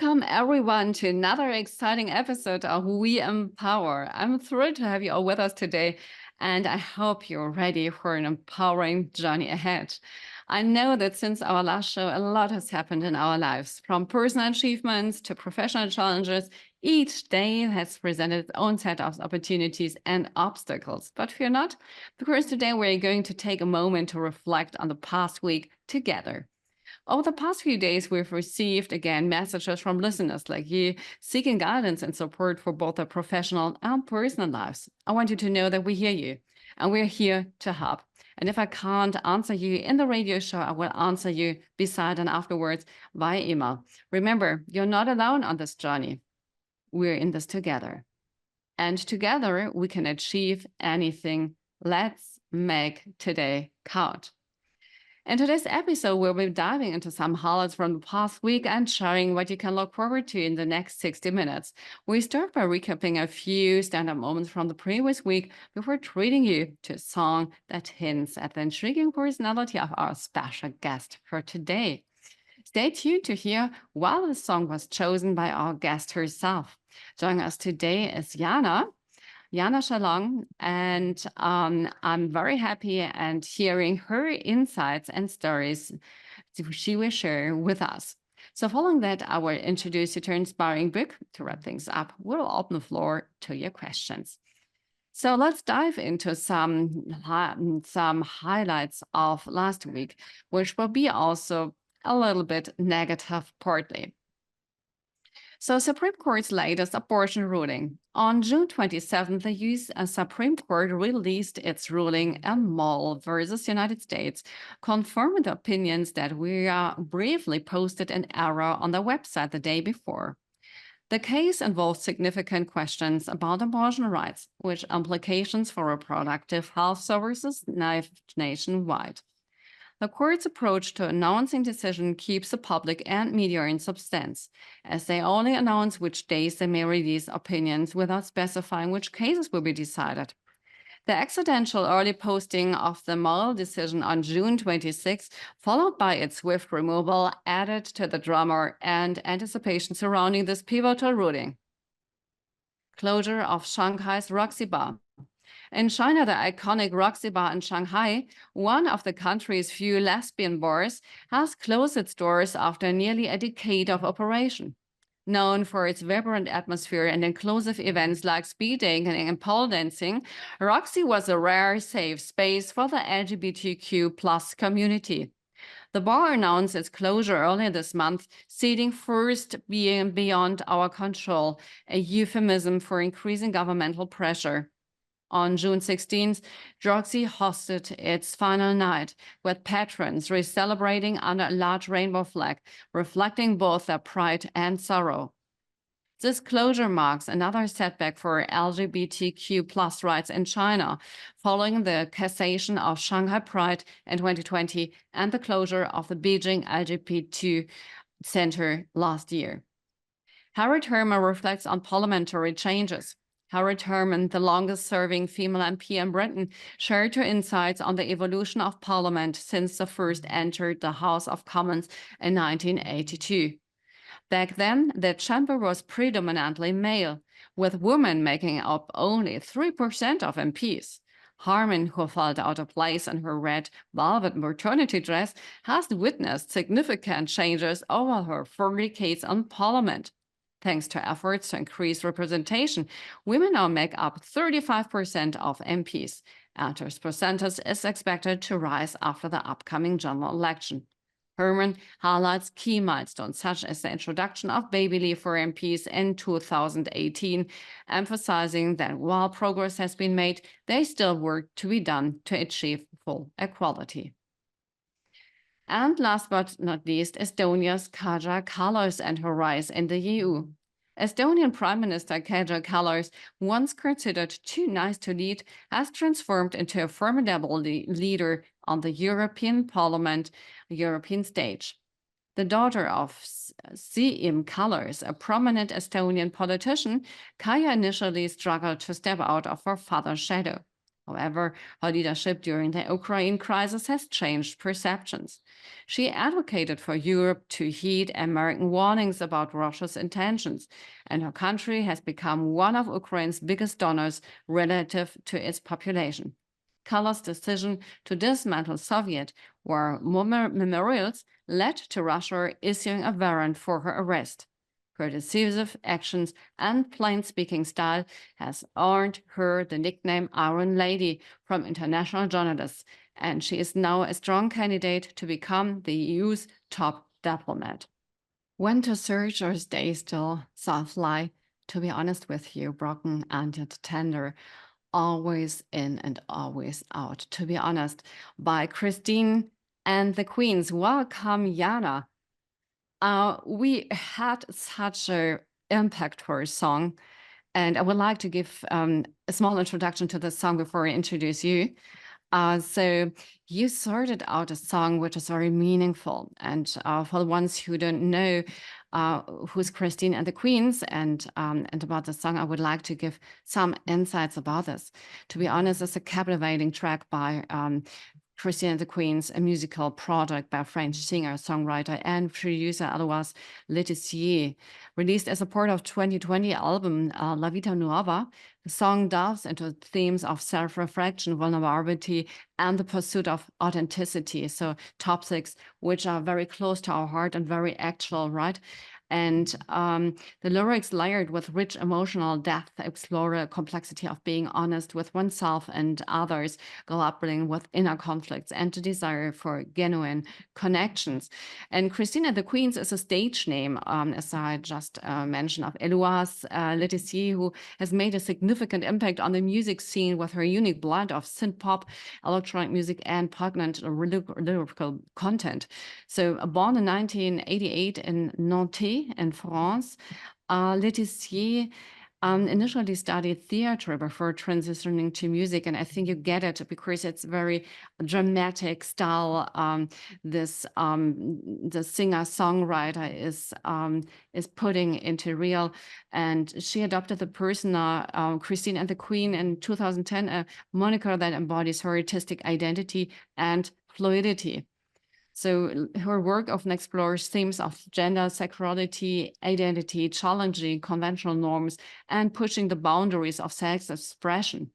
Welcome everyone to another exciting episode of We Empower. I'm thrilled to have you all with us today, and I hope you're ready for an empowering journey ahead. I know that since our last show, a lot has happened in our lives, from personal achievements to professional challenges. Each day has presented its own set of opportunities and obstacles. But fear not, because today we're going to take a moment to reflect on the past week together. Over the past few days, we've received again messages from listeners like you seeking guidance and support for both their professional and personal lives. I want you to know that we hear you and we're here to help. And if I can't answer you in the radio show, I will answer you beside and afterwards via email. Remember, you're not alone on this journey. We're in this together. And together we can achieve anything. Let's make today count. In today's episode, we'll be diving into some highlights from the past week and sharing what you can look forward to in the next 60 minutes. We start by recapping a few standout moments from the previous week before treating you to a song that hints at the intriguing personality of our special guest for today. Stay tuned to hear why the song was chosen by our guest herself. Joining us today is Jana Schellong, and I'm very happy and hearing her insights and stories she will share with us. So following that, I will introduce you to an inspiring book. To wrap things up, we'll open the floor to your questions. So let's dive into some highlights of last week, which will be also a little bit negative partly. So Supreme Court's latest abortion ruling. On June 27th, the U.S. Supreme Court released its ruling in Moll versus United States, confirming the opinions that we briefly posted an error on the website the day before. The case involved significant questions about abortion rights, with implications for reproductive health services nationwide. The court's approach to announcing decision keeps the public and media in suspense, as they only announce which days they may release opinions without specifying which cases will be decided. The accidental early posting of the Moll decision on June 26, followed by its swift removal, added to the drama and anticipation surrounding this pivotal ruling. Closure of Shanghai's Roxy Bar. In China, the iconic Roxy Bar in Shanghai, one of the country's few lesbian bars, has closed its doors after nearly a decade of operation. Known for its vibrant atmosphere and inclusive events like speed dating and pole dancing, Roxy was a rare safe space for the LGBTQ plus community. The bar announced its closure earlier this month, citing first being beyond our control, a euphemism for increasing governmental pressure. On June 16th, Roxy hosted its final night, with patrons celebrating under a large rainbow flag, reflecting both their pride and sorrow. This closure marks another setback for LGBTQ plus rights in China, following the cessation of Shanghai Pride in 2020 and the closure of the Beijing LGBT Center last year. Harriet Herman reflects on parliamentary changes. Harriet Herman, the longest-serving female MP in Britain, shared her insights on the evolution of Parliament since the first entered the House of Commons in 1982. Back then, the chamber was predominantly male, with women making up only 3% of MPs. Harman, who felt out of place in her red velvet maternity dress, has witnessed significant changes over her 4 decades in Parliament. Thanks to efforts to increase representation, women now make up 35% of MPs, and this percentage is expected to rise after the upcoming general election. Herman highlights key milestones, such as the introduction of baby leave for MPs in 2018, emphasizing that while progress has been made, there is still work to be done to achieve full equality. And last but not least, Estonia's Kaja Kallas and her rise in the EU. Estonian Prime Minister Kaja Kallas, once considered too nice to lead, has transformed into a formidable leader on the European Parliament, European stage. The daughter of Siim Kallas, a prominent Estonian politician, Kaja initially struggled to step out of her father's shadow. However, her leadership during the Ukraine crisis has changed perceptions. She advocated for Europe to heed American warnings about Russia's intentions, and her country has become one of Ukraine's biggest donors relative to its population. Kallar's decision to dismantle Soviet war memorials led to Russia issuing a warrant for her arrest. Her decisive actions and plain-speaking style has earned her the nickname Iron Lady from international journalists, and she is now a strong candidate to become the EU's top diplomat. When to search or stay still, soft lie, to be honest with you, broken and yet tender, always in and always out, to be honest, by Christine and the Queens. Welcome, Jana. We had such an impact for a song, and I would like to give a small introduction to the song before I introduce you. So you sorted out a song which is very meaningful, and for the ones who don't know who's Christine and the Queens and about the song, I would like to give some insights about this. To be honest, it's a captivating track by Christine and the Queens, a musical project by French singer, songwriter, and producer Alois Letizier. Released as a part of 2020 album La Vita Nuova, the song delves into themes of self-reflection, vulnerability, and the pursuit of authenticity. So topics which are very close to our heart and very actual, right? And the lyrics, layered with rich emotional depth, explore the complexity of being honest with oneself and others, grappling with inner conflicts and the desire for genuine connections. And Christina the Queens is a stage name, as I just mentioned, of Eloise Letizier, who has made a significant impact on the music scene with her unique blend of synth-pop, electronic music, and poignant lyrical content. So born in 1988 in Nantes, in France, Letizier initially studied theater before transitioning to music, and I think you get it because it's very dramatic style. The singer-songwriter is putting into real, and she adopted the persona Christine and the Queen in 2010, a moniker that embodies her artistic identity and fluidity. So her work often explores themes of gender, sexuality, identity, challenging conventional norms, and pushing the boundaries of self-expression.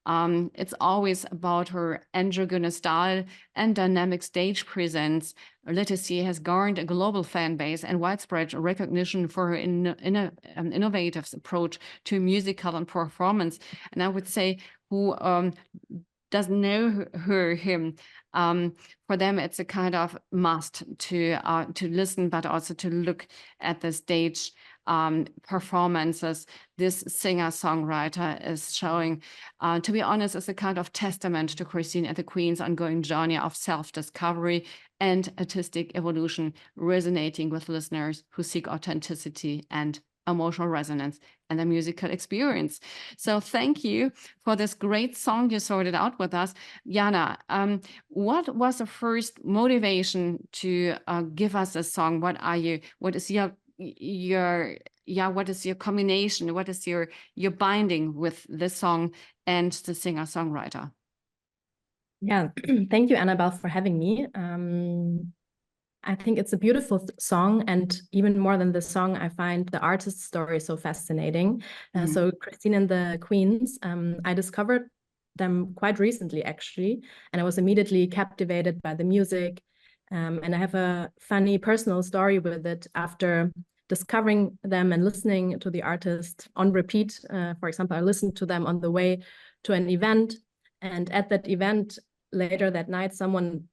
It's always about her androgynous style and dynamic stage presence. Letizier has garnered a global fan base and widespread recognition for her innovative approach to musical and performance. And I would say, who doesn't know him, for them it's a kind of must to listen, but also to look at the stage performances this singer-songwriter is showing. To be honest, it's a kind of testament to Christine and the Queen's ongoing journey of self-discovery and artistic evolution, resonating with listeners who seek authenticity and emotional resonance and a musical experience. So thank you for this great song you sorted out with us. Jana, what was the first motivation to give us a song? What is your combination? What is your binding with this song and the singer-songwriter? Yeah, thank you, Anabel, for having me. I think it's a beautiful song, and even more than the song, I find the artist's story so fascinating. So Christine and the Queens, I discovered them quite recently, actually, and I was immediately captivated by the music. And I have a funny personal story with it. After discovering them and listening to the artist on repeat, for example, I listened to them on the way to an event, and at that event later that night, someone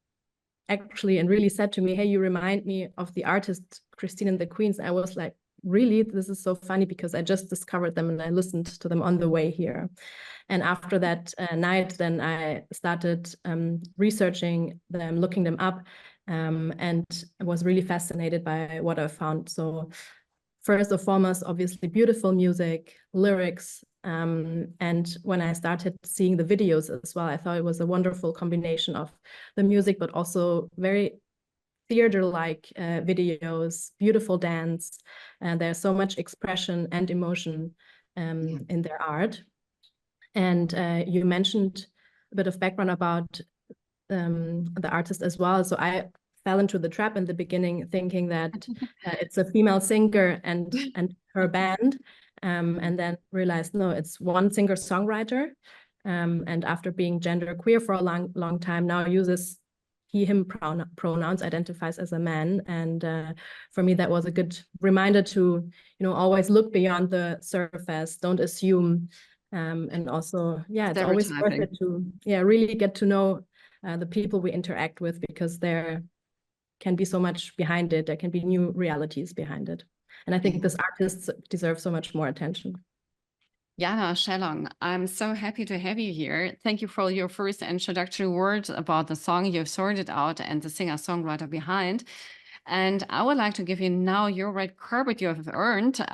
actually and really said to me, "Hey, you remind me of the artist Christine and the Queens." I was like, really? This is so funny, because I just discovered them and I listened to them on the way here. And after that night, then I started researching them, looking them up, and I was really fascinated by what I found. So first and foremost, obviously beautiful music, lyrics, and when I started seeing the videos as well, I thought it was a wonderful combination of the music, but also very theater-like videos, beautiful dance, and there's so much expression and emotion in their art. And you mentioned a bit of background about the artist as well. So I fell into the trap in the beginning, thinking that it's a female singer and her band, and then realized no, it's one singer-songwriter. And after being genderqueer for a long time, now uses he/him pronouns, identifies as a man. And for me, that was a good reminder to always look beyond the surface, don't assume. And also, yeah, it's always worth it to really get to know the people we interact with, because there can be so much behind it. There can be new realities behind it. And I think this artist deserves so much more attention. Jana Schellong, I'm so happy to have you here. Thank you for your first introductory words about the song you've sorted out and the singer-songwriter behind. And I would like to give you now your red carpet you have earned.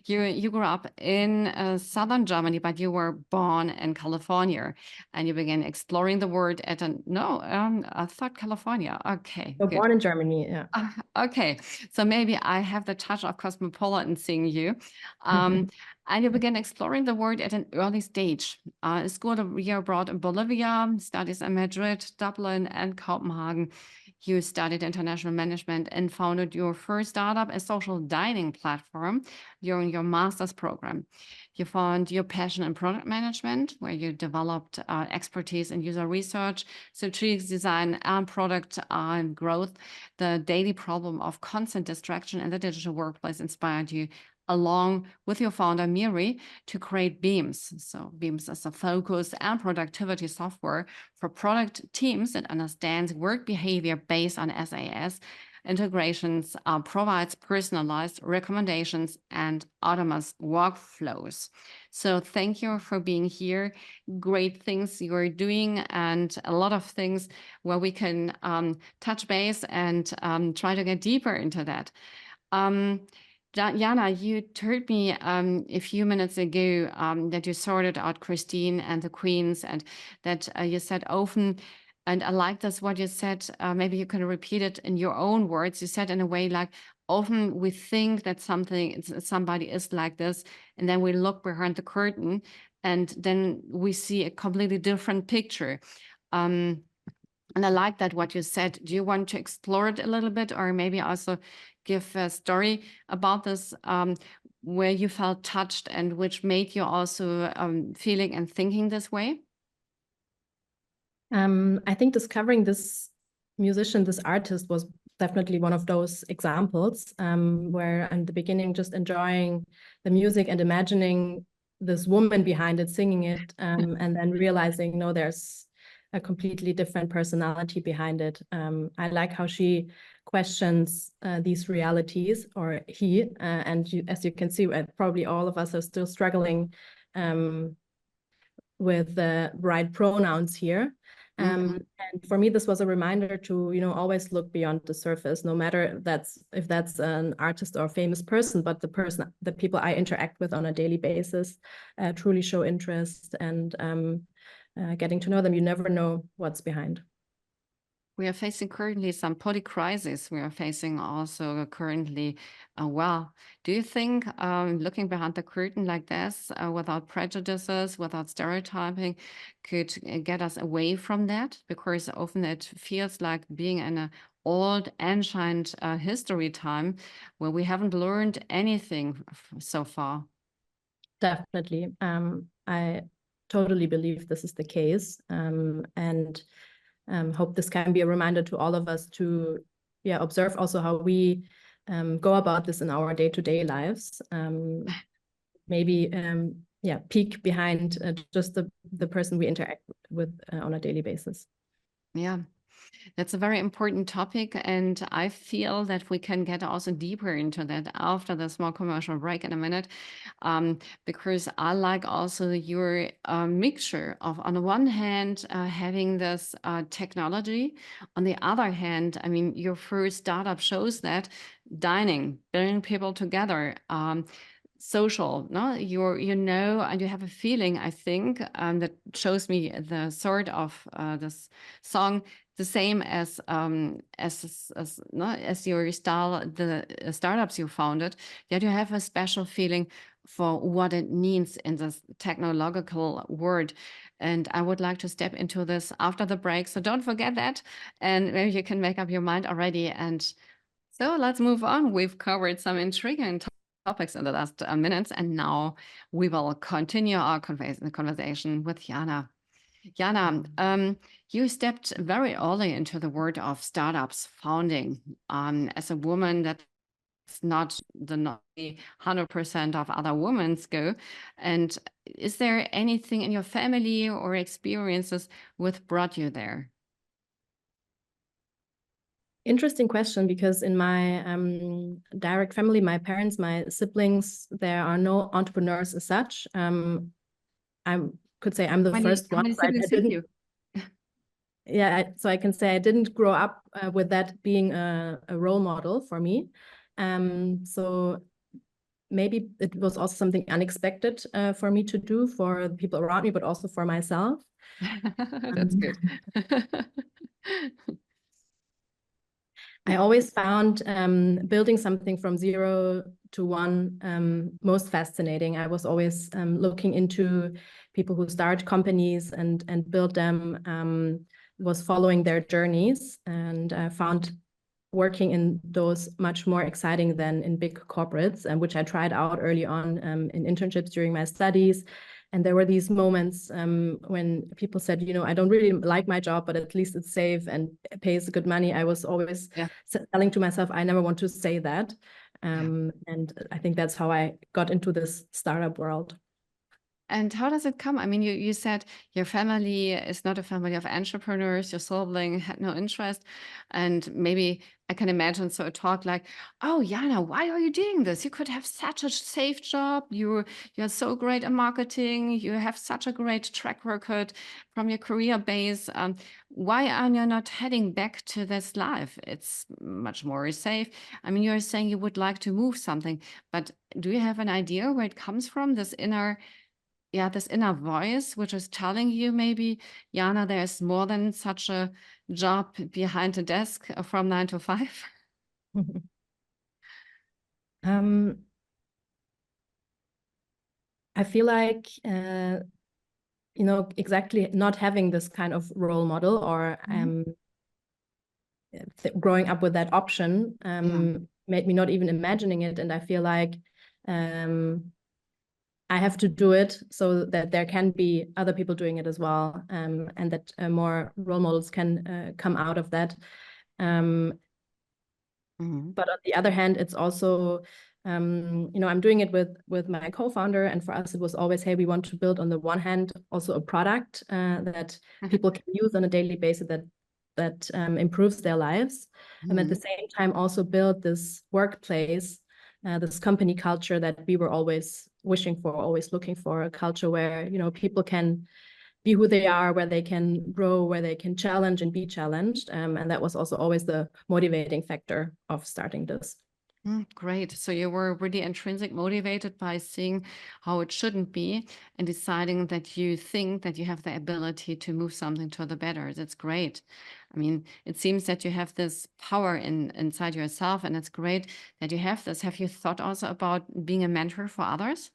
You grew up in southern Germany, but you were born in California, and you began exploring the world at I thought California. Okay, so good. Born in Germany, yeah. Okay, so maybe I have the touch of cosmopolitan seeing you. And you began exploring the world at an early stage. Schooled a year abroad in Bolivia, studies in Madrid, Dublin, and Copenhagen. You studied international management and founded your first startup, a social dining platform, during your master's program. You found your passion in product management, where you developed expertise in user research, strategic design, and product growth. The daily problem of constant distraction in the digital workplace inspired you, along with your founder, Miri, to create Beams. So Beams is a focus and productivity software for product teams that understands work behavior based on SAS integrations, provides personalized recommendations and autonomous workflows. So thank you for being here. Great things you're doing, and a lot of things where we can touch base and try to get deeper into that. Jana, you told me a few minutes ago that you sorted out Christine and the Queens, and that you said often, and I like this, what you said, maybe you can repeat it in your own words. You said in a way like, often we think that somebody is like this, and then we look behind the curtain, and then we see a completely different picture. And I like that what you said. Do you want to explore it a little bit, or maybe also give a story about this where you felt touched and which made you also feeling and thinking this way? I think discovering this musician, this artist, was definitely one of those examples where in the beginning just enjoying the music and imagining this woman behind it singing it, and then realizing, no, there's a completely different personality behind it. I like how she questions these realities, or he, and as you can see, probably all of us are still struggling with the right pronouns here. And for me, this was a reminder to, always look beyond the surface, no matter if that's an artist or a famous person, but the people I interact with on a daily basis truly show interest, and getting to know them, you never know what's behind. We are facing currently some political crisis. We are facing also currently, do you think looking behind the curtain like this, without prejudices, without stereotyping, could get us away from that? Because often it feels like being in an old, ancient history time where we haven't learned anything so far. Definitely. I totally believe this is the case. And hope this can be a reminder to all of us to observe also how we go about this in our day-to-day lives. Maybe peek behind just the person we interact with on a daily basis. Yeah. That's a very important topic, and I feel that we can get also deeper into that after the small commercial break in a minute, because I like also your mixture of, on the one hand, having this technology. On the other hand, I mean, your first startup shows that dining, bringing people together, social, no, and you have a feeling, I think, that shows me the sort of this song, the same as your style, the startups you founded, that you have a special feeling for what it means in this technological world. And I would like to step into this after the break. So don't forget that. And maybe you can make up your mind already. And so let's move on. We've covered some intriguing topics in the last minutes. And now we will continue our conversation with Jana. Jana, you stepped very early into the world of startups founding as a woman. That's not the 100% of other women's go. And is there anything in your family or experiences which brought you there? Interesting question, because in my direct family, my parents, my siblings, there are no entrepreneurs as such. I could say I'm the first one. How many siblings have you? Yeah, so I can say I didn't grow up with that being a role model for me. So maybe it was also something unexpected for me to do, for the people around me, but also for myself. That's good. I always found building something from 0 to 1 most fascinating. I was always looking into people who start companies and build them, was following their journeys, and found working in those much more exciting than in big corporates, which I tried out early on in internships during my studies. And there were these moments when people said, you know, I don't really like my job, but at least it's safe and pays good money. I was always telling to myself, I never want to say that. And I think that's how I got into this startup world. And how does it come? I mean, you said your family is not a family of entrepreneurs. Your sibling had no interest. And maybe I can imagine so a talk like, oh, Jana, why are you doing this? You could have such a safe job. You're so great at marketing. You have such a great track record from your career base. Why are you not heading back to this life? It's much more safe. I mean, you're saying you would like to move something, but do you have an idea where it comes from, this inner voice, which is telling you maybe, Jana, there's more than such a job behind a desk from 9 to 5? I feel like, you know, exactly not having this kind of role model, or growing up with that option made me not even imagining it. And I feel like I have to do it so that there can be other people doing it as well, and that more role models can come out of that. But on the other hand, it's also, you know, I'm doing it with my co-founder, and for us it was always, hey, we want to build on the one hand also a product that people can use on a daily basis, that improves their lives, and at the same time also build this workplace, this company culture that we were always wishing for, always looking for, a culture where, you know, people can be who they are, where they can grow, where they can challenge and be challenged. And that was also always the motivating factor of starting this. Great. So you were really intrinsic motivated by seeing how it shouldn't be and deciding that you think that you have the ability to move something to the better. That's great. I mean, it seems that you have this power inside yourself, and it's great that you have this. Have you thought also about being a mentor for others?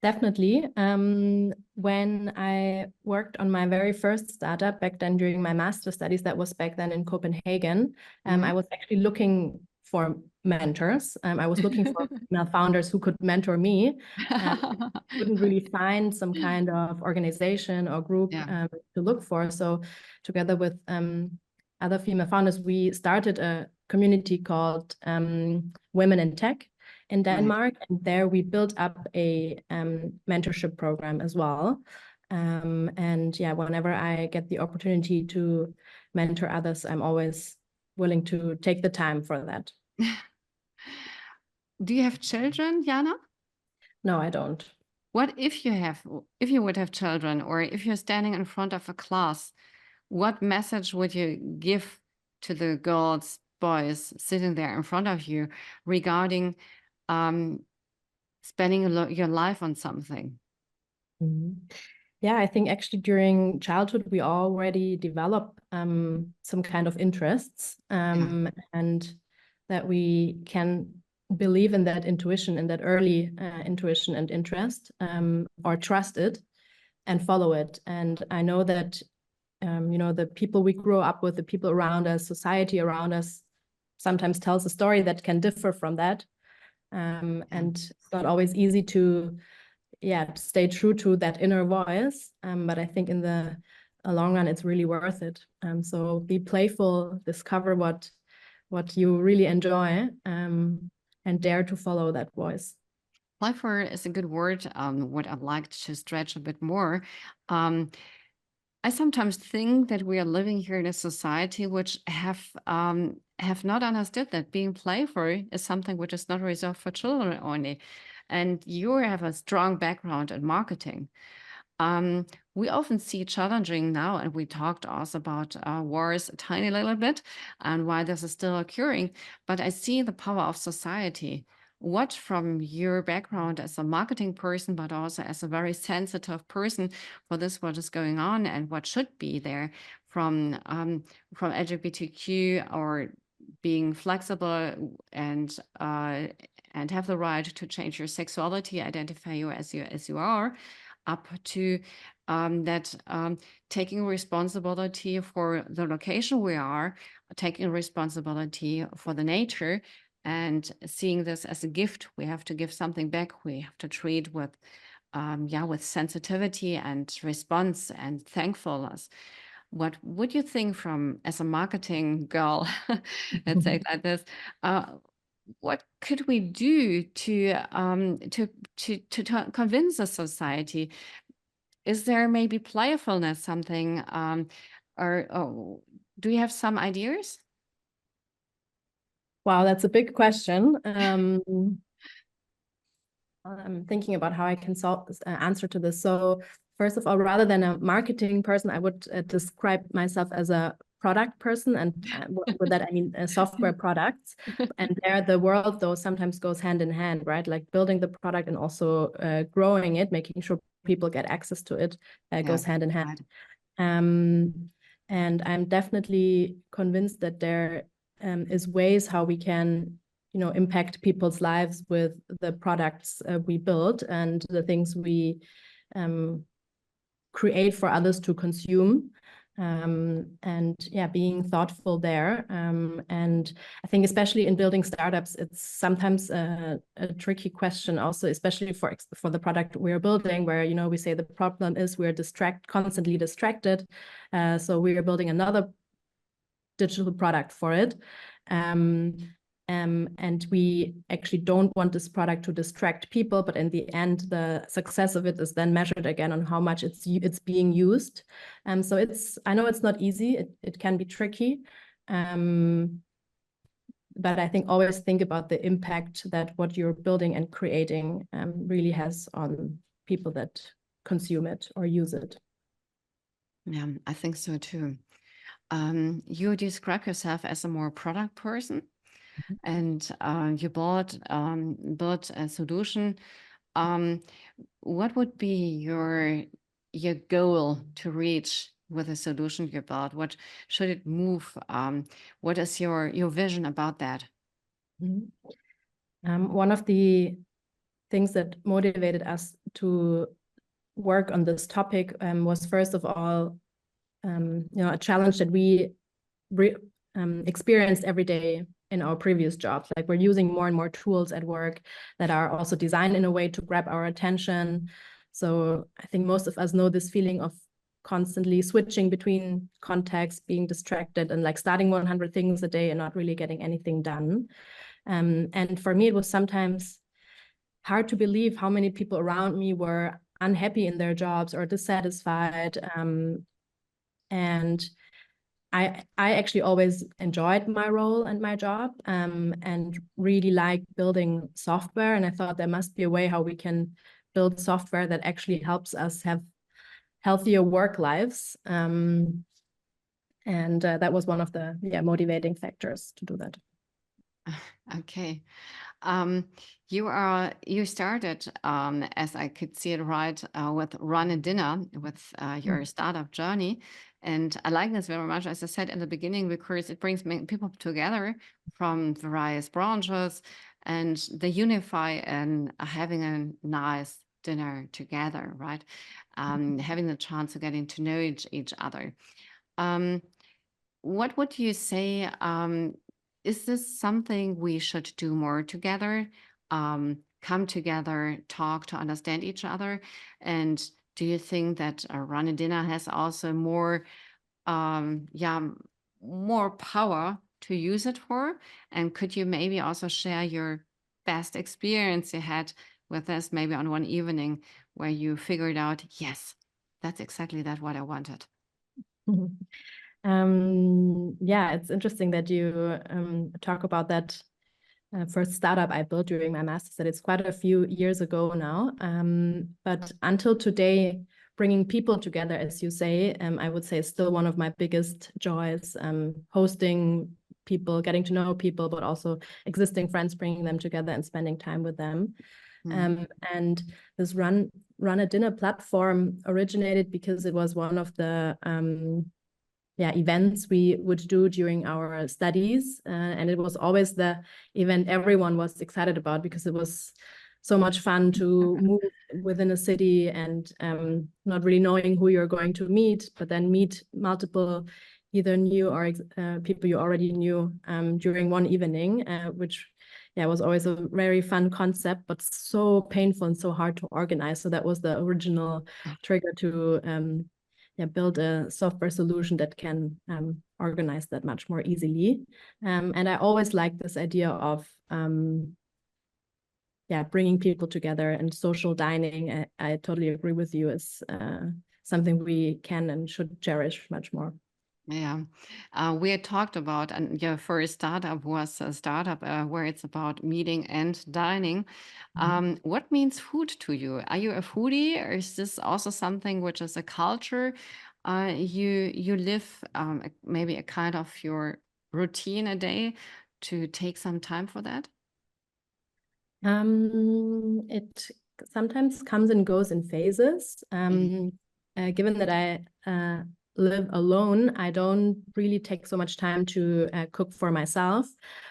Definitely. When I worked on my very first startup back then during my master studies, that was back then in Copenhagen, I was actually looking for mentors. I was looking for female founders who could mentor me. Couldn't really find some kind of organization or group to look for. So together with other female founders, we started a community called Women in Tech in Denmark, and there we built up a mentorship program as well. And yeah, whenever I get the opportunity to mentor others, I'm always willing to take the time for that. Do you have children, Jana? No, I don't. What if you would have children, or if you're standing in front of a class, what message would you give to the girls, boys sitting there in front of you regarding spending your life on something? Yeah, I think actually during childhood, we already develop some kind of interests, and that we can believe in that intuition, in that early intuition and interest, or trust it and follow it. And I know that, the people we grow up with, the people around us, society around us, sometimes tells a story that can differ from that. And it's not always easy to stay true to that inner voice. But I think in the long run, it's really worth it. So be playful, discover what you really enjoy, and dare to follow that voice. Playful is a good word. What I'd like to stretch a bit more. I sometimes think that we are living here in a society which have not understood that being playful is something which is not reserved for children only. And you have a strong background in marketing. We often see challenging now, and we talked also about wars a tiny little bit and why this is still occurring. But I see the power of society. What, from your background as a marketing person, but also as a very sensitive person for this, what is going on and what should be there from LGBTQ, or being flexible and have the right to change your sexuality, identify you as you are, up to taking responsibility for the location we are, taking responsibility for the nature, and seeing this as a gift. We have to give something back. We have to treat with sensitivity and response and thankfulness. What would you think, from as a marketing girl, let's say it like this, what could we do to convince the society? Is there maybe playfulness something, or do you have some ideas? Wow, that's a big question. I'm thinking about how I can answer to this. So first of all, rather than a marketing person, I would describe myself as a product person. And with that, I mean software products. And there, the world, though, sometimes goes hand in hand, right? Like building the product and also growing it, making sure people get access to it, goes hand in hand. And I'm definitely convinced that there is ways how we can impact people's lives with the products we build and the things we create for others to consume. And being thoughtful there. And I think especially in building startups, it's sometimes a tricky question also, especially for the product we're building, where, we say the problem is we're constantly distracted. So we are building another digital product for it. And we actually don't want this product to distract people, but in the end, the success of it is then measured again on how much it's being used. So I know it's not easy. It can be tricky. But I think always think about the impact that what you're building and creating really has on people that consume it or use it. Yeah, I think so too. You describe yourself as a more product person, and you built a solution. What would be your goal to reach with a solution you built? What should it move? What is your vision about that? One of the things that motivated us to work on this topic was, first of all, a challenge that we experienced every day in our previous jobs. Like, we're using more and more tools at work that are also designed in a way to grab our attention. So I think most of us know this feeling of constantly switching between contexts, being distracted, and like starting 100 things a day and not really getting anything done. And for me, it was sometimes hard to believe how many people around me were unhappy in their jobs or dissatisfied. And I actually always enjoyed my role and my job, and really liked building software. And I thought there must be a way how we can build software that actually helps us have healthier work lives. And that was one of the motivating factors to do that. Okay. You started, as I could see it right, with Run a Dinner with your startup journey. And I like this very much, as I said in the beginning, because it brings people together from various branches and they unify and having a nice dinner together, right? Having the chance of getting to know each other. Um, what would you say? Is this something we should do more together? Come together, talk to understand each other? And do you think that a run a dinner has also more, yeah, more power to use it for? And could you maybe also share your best experience you had with this, maybe on one evening where you figured out, yes, that's exactly that what I wanted? Yeah, it's interesting that you talk about that first startup I built during my master's. That it's quite a few years ago now. But until today, bringing people together, as you say, I would say is still one of my biggest joys. Hosting people, getting to know people, but also existing friends, bringing them together and spending time with them. And this run a dinner platform originated because it was one of the events we would do during our studies. And it was always the event everyone was excited about because it was so much fun to move within a city and not really knowing who you're going to meet, but then meet multiple either new or people you already knew during one evening, which was always a very fun concept, but so painful and so hard to organize. So that was the original trigger to build a software solution that can organize that much more easily. And I always like this idea of bringing people together, and social dining. I totally agree with you, is something we can and should cherish much more. Yeah, we had talked about, and your first startup was a startup where it's about meeting and dining. What means food to you? Are you a foodie, or is this also something which is a culture you live, maybe a kind of your routine a day to take some time for that? It sometimes comes and goes in phases. Given that I live alone, I don't really take so much time to cook for myself,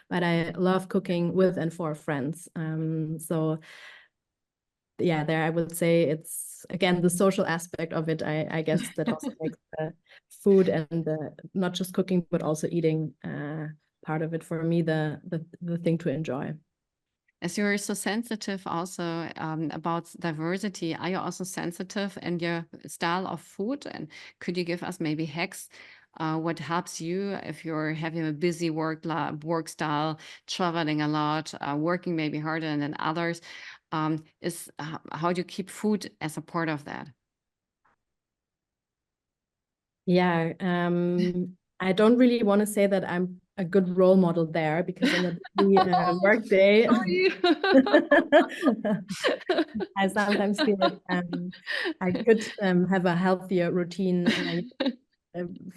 but I love cooking with and for friends. So yeah, there I would say it's again the social aspect of it. I guess that also makes the food and not just cooking but also eating part of it for me the thing to enjoy. As you're so sensitive also about diversity, are you also sensitive in your style of food? And could you give us maybe hacks? What helps you if you're having a busy work style, traveling a lot, working maybe harder than others? Is how do you keep food as a part of that? Yeah, I don't really want to say that I'm a good role model there, because in the work day, I sometimes feel like I could have a healthier routine.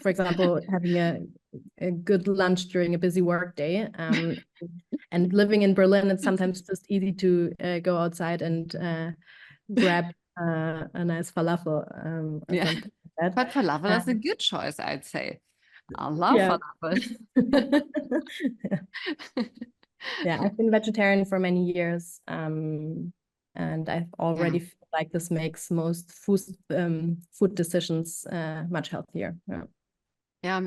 For example, having a good lunch during a busy work day. And living in Berlin, it's sometimes just easy to go outside and grab a nice falafel or Yeah, something like that. but falafel is a good choice, I'd say. I love Yeah. falafel. Yeah, I've been vegetarian for many years, and I've Yeah. already feel like this makes most food decisions much healthier. Yeah. Yeah,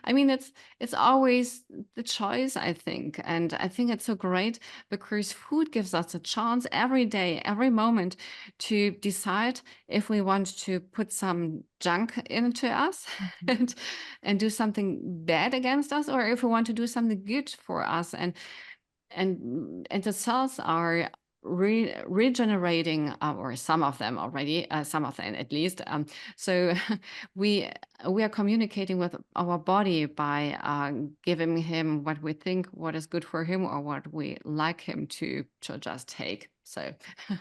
I mean, it's always the choice, I think. And I think it's so great because food gives us a chance every day, every moment to decide if we want to put some junk into us and do something bad against us, or if we want to do something good for us. And the cells are regenerating, or some of them already, some of them at least. So we we are communicating with our body by giving him what we think what is good for him, or what we like him to just take. So, True,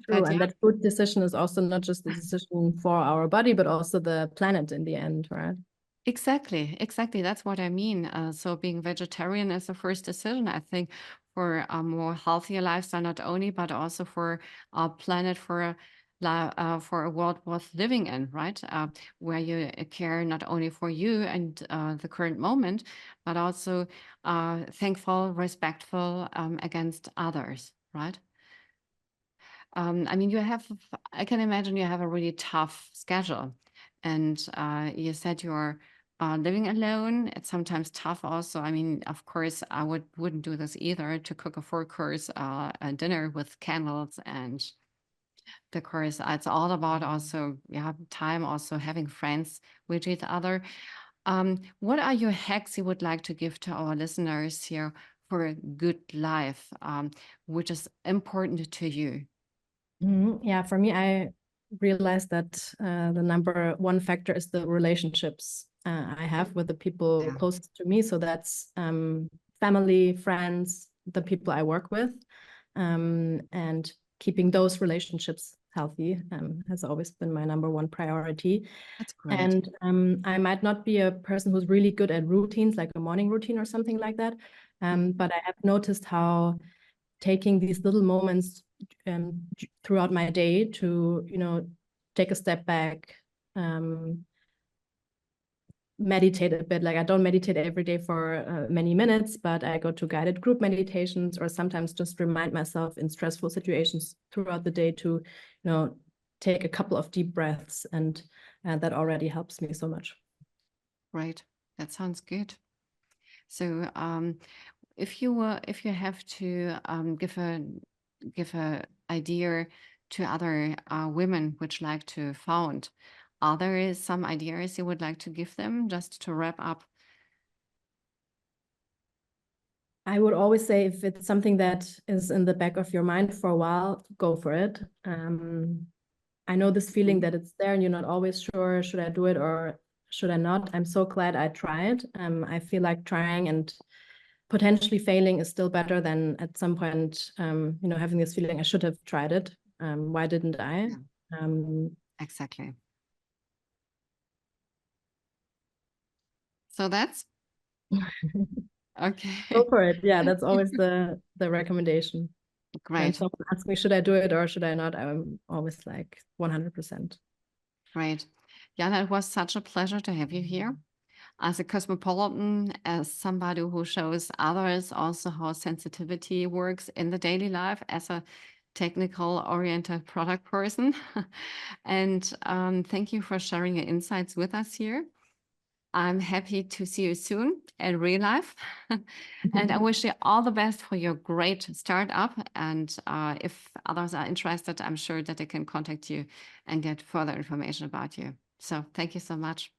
but and yeah. that food decision is also not just the decision for our body, but also the planet in the end, right? Exactly, exactly. That's what I mean. So being vegetarian is the first decision, I think, for a more healthier lifestyle, not only, but also for our planet, for for a world worth living in, right? Where you care not only for you and the current moment, but also thankful, respectful against others, right? I mean, I can imagine you have a really tough schedule. And you said you're living alone. It's sometimes tough also. I mean, of course, I wouldn't do this either, to cook a 4-course dinner with candles and the course. It's all about also, yeah, time, also having friends with each other. What are your hacks you would like to give to our listeners here for a good life, which is important to you? Yeah, for me, I realized that the number one factor is the relationships I have with the people Yeah. closest to me. So that's family, friends, the people I work with, and keeping those relationships healthy has always been my number one priority. That's great. And I might not be a person who's really good at routines, like a morning routine or something like that. But I have noticed how taking these little moments throughout my day to, take a step back, meditate a bit. Like I don't meditate every day for many minutes, but I go to guided group meditations, or sometimes just remind myself in stressful situations throughout the day to, take a couple of deep breaths, and that already helps me so much. Right. That sounds good. So, if you have to give a idea to other women which like to found, are there some ideas you would like to give them, just to wrap up? I would always say, if it's something that is in the back of your mind for a while, go for it. I know this feeling that it's there and you're not always sure, should I do it or should I not? I'm so glad I tried. I feel like trying and potentially failing is still better than at some point, having this feeling, I should have tried it. Why didn't I? Yeah. Exactly. So that's okay. Go for it. Yeah, that's always the recommendation. When Great. someone asks me, should I do it or should I not? I'm always like 100%. Great. Jana, it was such a pleasure to have you here. As a cosmopolitan, as somebody who shows others also how sensitivity works in the daily life, as a technical oriented product person. And thank you for sharing your insights with us here. I'm happy to see you soon in real life. And I wish you all the best for your great startup. And if others are interested, I'm sure that they can contact you and get further information about you. So thank you so much.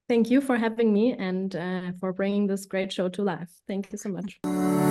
Thank you for having me and for bringing this great show to life. Thank you so much.